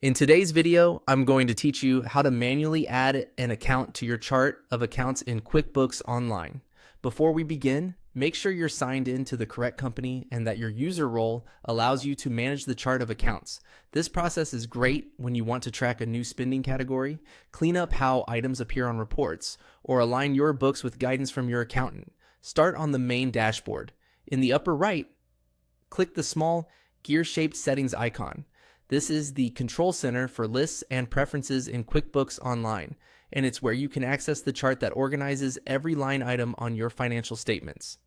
In today's video, I'm going to teach you how to manually add an account to your chart of accounts in QuickBooks Online. Before we begin, make sure you're signed in to the correct company and that your user role allows you to manage the chart of accounts. This process is great when you want to track a new spending category, clean up how items appear on reports, or align your books with guidance from your accountant. Start on the main dashboard. In the upper right, click the small gear-shaped settings icon. This is the control center for lists and preferences in QuickBooks Online, and it's where you can access the chart that organizes every line item on your financial statements.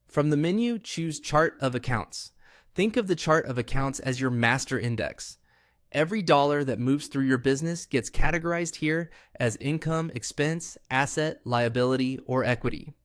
From the menu, choose Chart of Accounts. Think of the chart of accounts as your master index. Every dollar that moves through your business gets categorized here as income, expense, asset, liability, or equity.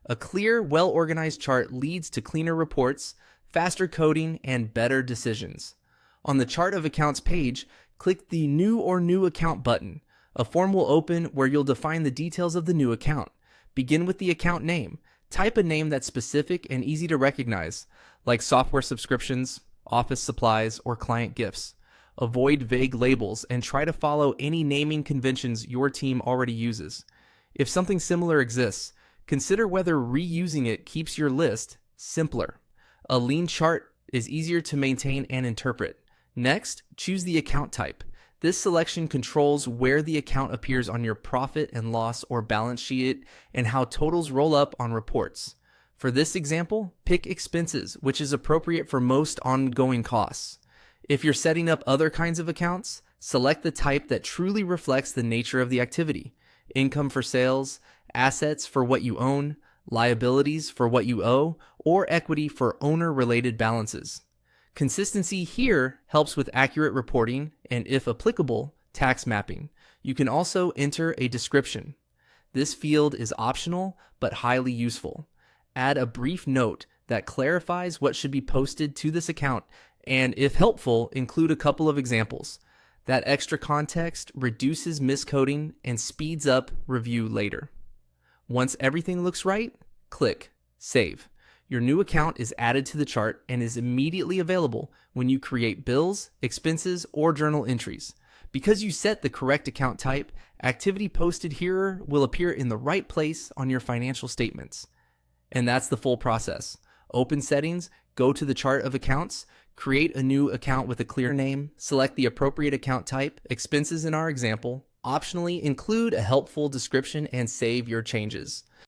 A clear, well-organized chart leads to cleaner reports, faster coding, and better decisions. On the Chart of Accounts page, click the New or New Account button. A form will open where you'll define the details of the new account. Begin with the account name. Type a name that's specific and easy to recognize, like software subscriptions, office supplies, or client gifts. Avoid vague labels and try to follow any naming conventions your team already uses. If something similar exists, consider whether reusing it keeps your list simpler. A lean chart is easier to maintain and interpret. Next, choose the account type. This selection controls where the account appears on your profit and loss or balance sheet and how totals roll up on reports. For this example, pick expenses, which is appropriate for most ongoing costs. If you're setting up other kinds of accounts, select the type that truly reflects the nature of the activity. Income for sales, assets for what you own, liabilities for what you owe, or equity for owner-related balances. Consistency here helps with accurate reporting and, if applicable, tax mapping. You can also enter a description. This field is optional but highly useful. Add a brief note that clarifies what should be posted to this account and, if helpful, include a couple of examples. That extra context reduces miscoding and speeds up review later. Once everything looks right, click Save. Your new account is added to the chart and is immediately available when you create bills, expenses, or journal entries. Because you set the correct account type, activity posted here will appear in the right place on your financial statements. And that's the full process. Open Settings, go to the Chart of Accounts, create a new account with a clear name, select the appropriate account type, expenses in our example, optionally include a helpful description, and save your changes.